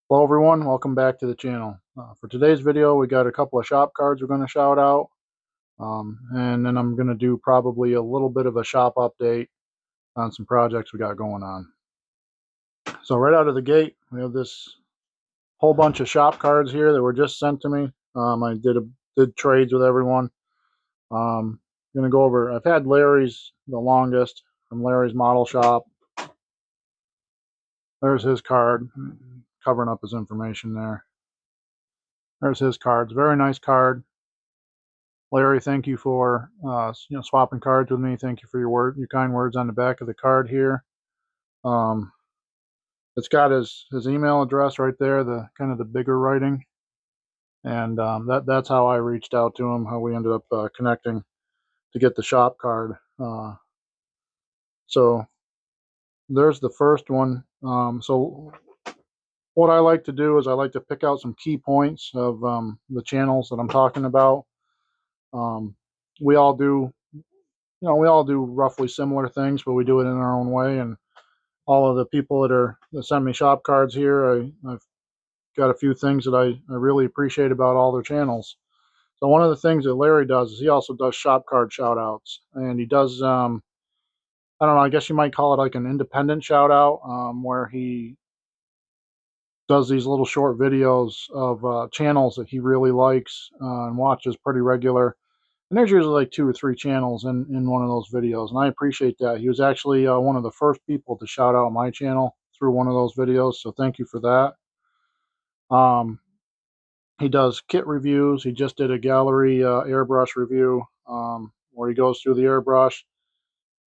Hello everyone, welcome back to the channel. For today's video, we got a couple of shop cards we're going to shout out, and then I'm going to do probably a little bit of a shop update on some projects we got going on. So right out of the gate, we have this whole bunch of shop cards here that were just sent to me. I did trades with everyone. Going to go over. I've had Larry's the longest from Larry's Model Shop. There's his card, covering up his information there. There's his cards. Very nice card. Larry, thank you for swapping cards with me. Thank you for your kind words on the back of the card here. Um, it's got his email address right there, the kind of the bigger writing, and that's how I reached out to him. How we ended up connecting to get the shop card. So there's the first one. So what I like to do is I like to pick out some key points of the channels that I'm talking about. Um, we all do we all do roughly similar things, but we do it in our own way. And all of the people that send me shop cards here, I've got a few things that I really appreciate about all their channels. So one of the things that Larry does is he also does shop card shout outs, and he does I don't know, I guess you might call it like an independent shout out, where he does these little short videos of channels that he really likes and watches pretty regular. And there's usually like 2 or 3 channels in one of those videos, and I appreciate that. He was actually one of the first people to shout out my channel through one of those videos, so thank you for that. He does kit reviews. He just did a Gaahleri airbrush review, where he goes through the airbrush.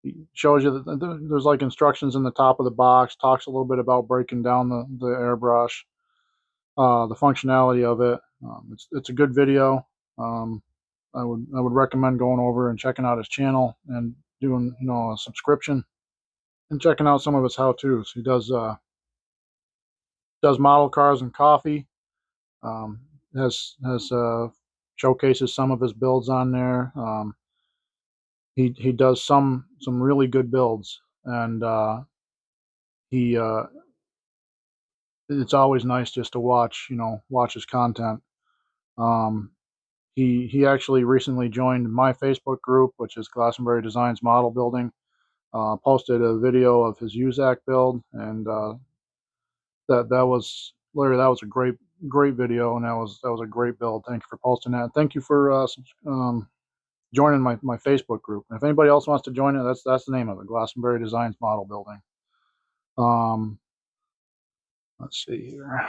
He shows you that there's like instructions in the top of the box, talks a little bit about breaking down the airbrush, the functionality of it. It's a good video. Um, I would recommend going over and checking out his channel and doing a subscription and checking out some of his how-tos. He does model cars and coffee. Um, has showcases some of his builds on there. He does some really good builds, and he it's always nice just to watch his content. Um, he actually recently joined my Facebook group, which is Glastonbury Designs Model Building. Posted a video of his UZAC build, and that was Larry. That was a great video, and that was a great build. Thank you for posting that. Thank you for joining my Facebook group. And if anybody else wants to join it, that's the name of it, Glastonbury Designs Model Building. Um, let's see here.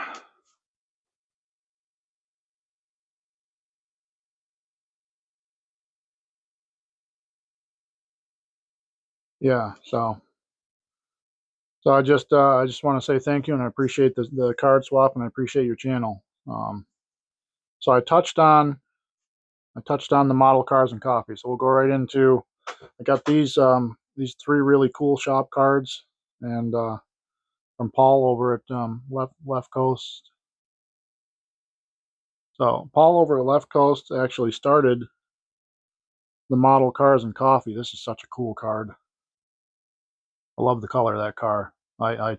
Yeah, so I just want to say thank you, and I appreciate the card swap, and I appreciate your channel. So I touched on the model cars and coffee. So we'll go right into. I got these 3 really cool shop cards, and from Paul over at Left Coast. So Paul over at Left Coast actually started the model cars and coffee. This is such a cool card. I love the color of that car. I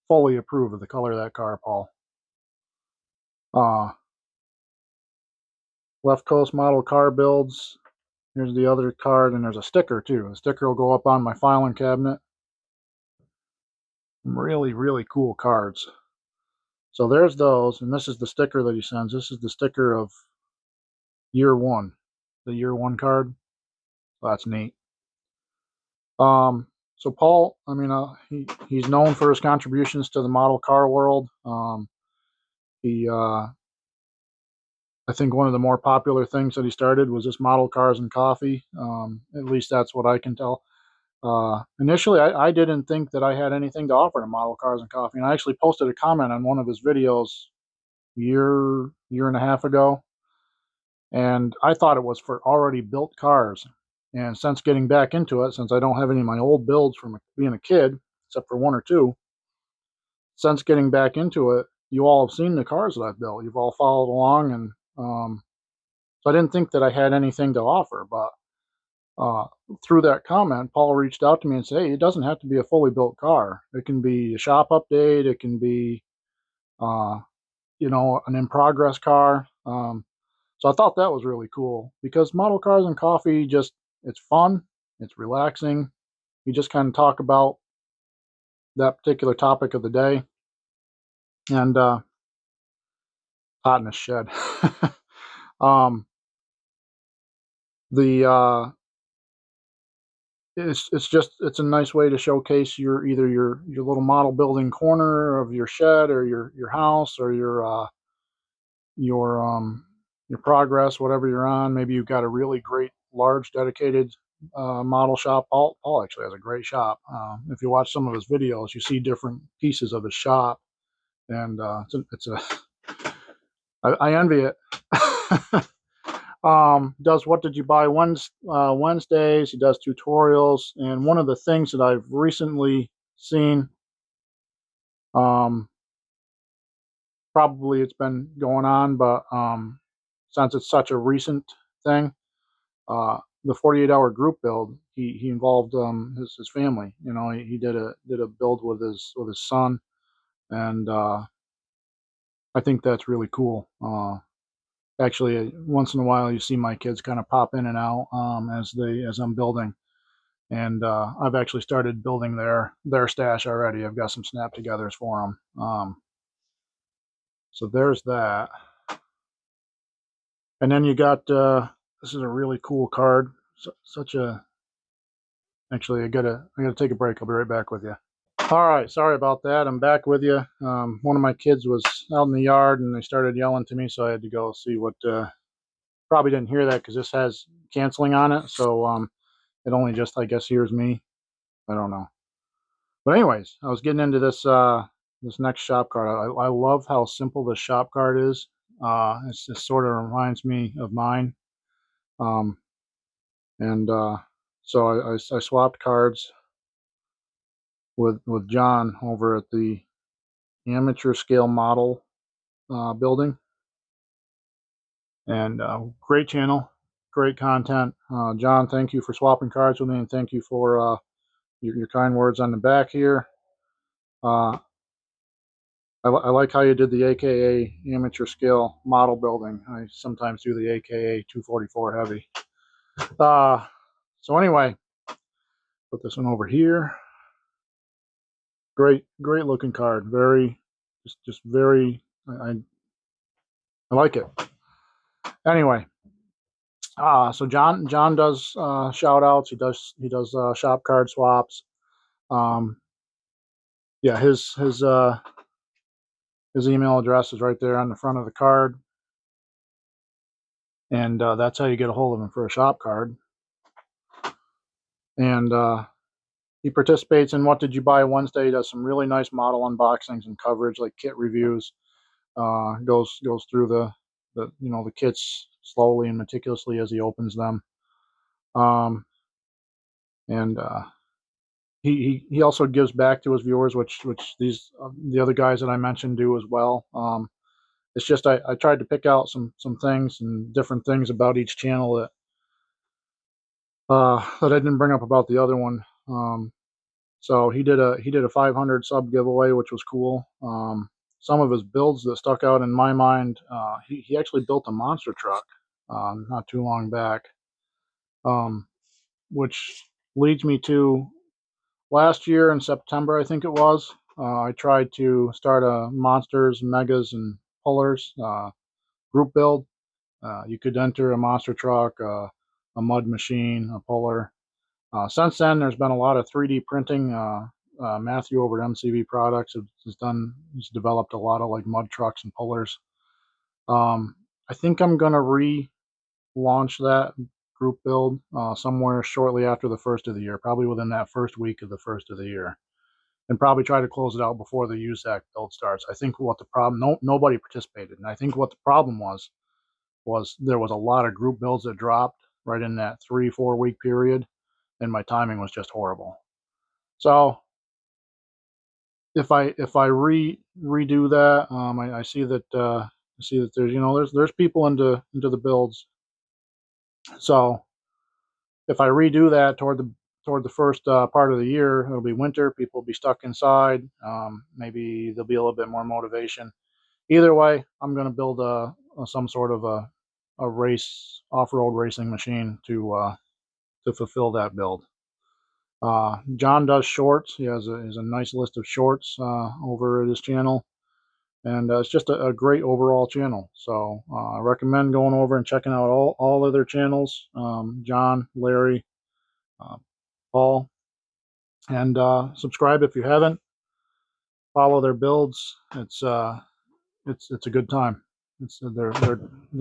fully approve of the color of that car, Paul. Uh, Left Coast model car builds. Here's the other card, and there's a sticker too. The sticker will go up on my filing cabinet. Really, really cool cards. So there's those, and this is the sticker that he sends. This is the sticker of year one, the year one card. So that's neat. So Paul, I mean, he's known for his contributions to the model car world. He, I think one of the more popular things that he started was this model cars and coffee. At least that's what I can tell. Initially, I didn't think that I had anything to offer to model cars and coffee, and I actually posted a comment on one of his videos year and a half ago, and I thought it was for already built cars. And since getting back into it, since I don't have any of my old builds from being a kid, except for 1 or 2, since getting back into it, you all have seen the cars that I've built. You've all followed along, and so I didn't think that I had anything to offer. But through that comment, Paul reached out to me and said, "Hey, it doesn't have to be a fully built car. It can be a shop update. It can be an in progress car. So I thought that was really cool because model cars and coffee just it's fun, it's relaxing. You just kind of talk about that particular topic of the day, and hot in a shed. um, the it's a nice way to showcase your little model building corner of your shed or your house or your your progress, whatever you're on. Maybe you've got a really great large dedicated model shop. Paul actually has a great shop. If you watch some of his videos, you see different pieces of his shop, and I envy it. Does what did you buy Wednesdays. He does tutorials, and one of the things that I've recently seen, um, probably it's been going on, but since it's such a recent thing, the 48-hour group build, he involved his family. He did a build with his son, and I think that's really cool. Actually, once in a while, you see my kids kind of pop in and out as I'm building, and I've actually started building their stash already. I've got some snap-togethers for them. So there's that, and then you got this is a really cool card. Such a Actually, I gotta take a break. I'll be right back with you. All right, sorry about that. I'm back with you. One of my kids was out in the yard and they started yelling to me, so I had to go see what. Probably didn't hear that because this has canceling on it, so it only just I guess hears me. I don't know. But anyways, I was getting into this next shop card. I love how simple the shop card is. It's just sort of reminds me of mine. Um, and so I swapped cards with John over at the amateur scale model building, and great channel, great content. John, thank you for swapping cards with me, and thank you for your kind words on the back here. Uh, I like how you did the AKA amateur scale model building. I sometimes do the AKA 244 heavy. So anyway, put this one over here. Great looking card. Very, just very. I like it. Anyway, so John does shout outs. He does shop card swaps. Um, yeah, his email address is right there on the front of the card, and that's how you get a hold of him for a shop card. And he participates in What Did You Buy Wednesday. He does some really nice model unboxings and coverage, like kit reviews. Goes through the kits slowly and meticulously as he opens them. And he also gives back to his viewers, which these the other guys that I mentioned do as well. It's just I tried to pick out some things and different things about each channel that I didn't bring up about the other one. So he did a 500 sub giveaway, which was cool. Some of his builds that stuck out in my mind, he actually built a monster truck not too long back, um, which leads me to last year in September, I think it was. I tried to start a monsters, megas, and pullers group build. You could enter a monster truck, a mud machine, a puller. Since then, there's been a lot of 3D printing. Matthew over at MCV Products has developed a lot of like mud trucks and pullers. I think I'm gonna relaunch that group build somewhere shortly after the first of the year, probably within that first week of the first of the year, and probably try to close it out before the USAC build starts. I think what the problem, nobody participated, and I think what the problem was there was a lot of group builds that dropped right in that 3-4 week period, and my timing was just horrible. So if I redo that, I see that there's people into the builds. So if I redo that toward the first part of the year, it'll be winter. People will be stuck inside. Maybe there'll be a little bit more motivation. either way, I'm going to build some sort of a race off-road racing machine to fulfill that build. John does shorts. He has a nice list of shorts over at his channel, and it's just a great overall channel. So I recommend going over and checking out all of their channels. John, Larry, uh, Paul, and subscribe if you haven't. Follow their builds. It's a good time. They're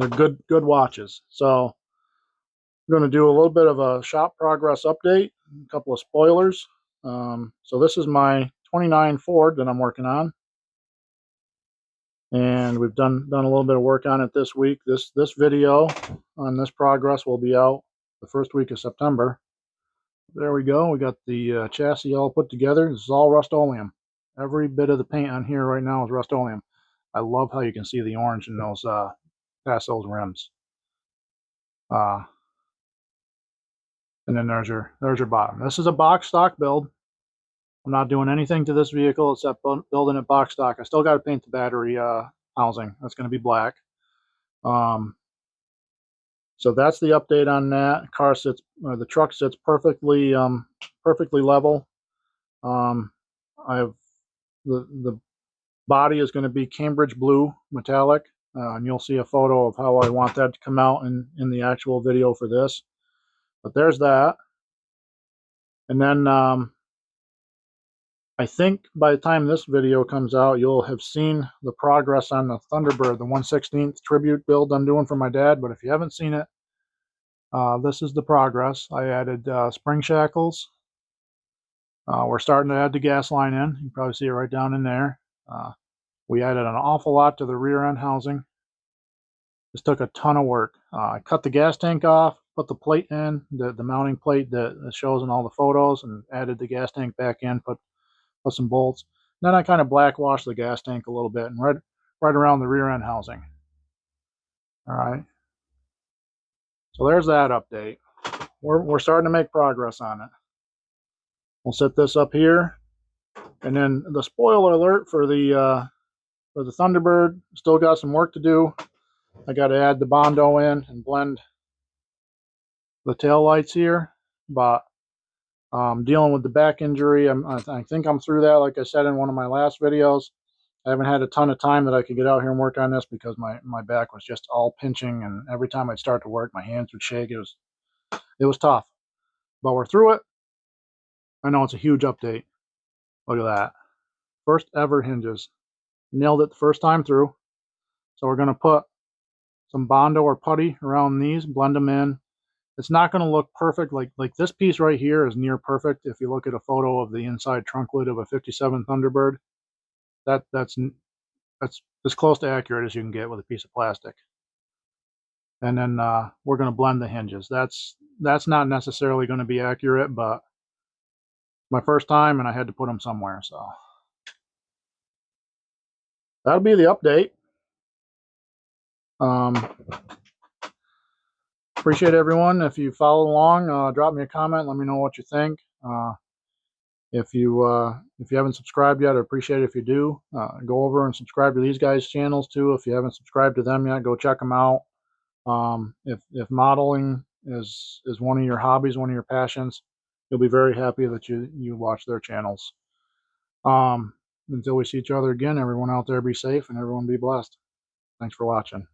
good watches. So I'm going to do a little bit of a shop progress update, a couple of spoilers. So this is my 29 Ford that I'm working on, and we've done a little bit of work on it this week. This video on this progress will be out the first week of September. There we go. We got the chassis all put together. This is all Rust-Oleum. Every bit of the paint on here right now is Rust-Oleum. I love how you can see the orange in those past those rims. And then there's your bottom. This is a box stock build. I'm not doing anything to this vehicle except building it box stock. I still got to paint the battery housing. That's going to be black. So that's the update on that. The truck sits perfectly level. I have the body is going to be Cambridge blue metallic, and you'll see a photo of how I want that to come out in the actual video for this. But there's that. And then I think by the time this video comes out, you'll have seen the progress on the Thunderbird, the 1/16th tribute build I'm doing for my dad. But if you haven't seen it, this is the progress. I added spring shackles. We're starting to add the gas line in. You can probably see it right down in there. We added an awful lot to the rear end housing. This took a ton of work. I cut the gas tank off, put the plate in, the mounting plate that shows in all the photos, and added the gas tank back in, put some bolts. Then I kind of black washed the gas tank a little bit and right around the rear end housing. All right. So there's that update. We're starting to make progress on it. We'll set this up here, and then the spoiler alert for the Thunderbird. Still got some work to do. I got to add the Bondo in and blend the tail lights here, but dealing with the back injury, I think I'm through that. Like I said in one of my last videos, I haven't had a ton of time that I could get out here and work on this because my back was just all pinching, and every time I'd start to work, my hands would shake. It was tough, but we're through it. I know it's a huge update. Look at that. First ever hinges. Nailed it the first time through. So we're going to put some Bondo or putty around these, blend them in. It's not going to look perfect. Like this piece right here is near perfect. If you look at a photo of the inside trunk lid of a 57 Thunderbird, that's as close to accurate as you can get with a piece of plastic. And then we're going to blend the hinges. That's not necessarily going to be accurate, but my first time and I had to put them somewhere. So that'll be the update. Appreciate everyone. If you follow along, drop me a comment. Let me know what you think. If you haven't subscribed yet, I appreciate it if you do. Go over and subscribe to these guys' channels too. If you haven't subscribed to them yet, go check them out. If modeling is one of your hobbies, one of your passions, you'll be very happy that you watch their channels. Until we see each other again, everyone out there be safe and everyone be blessed. Thanks for watching.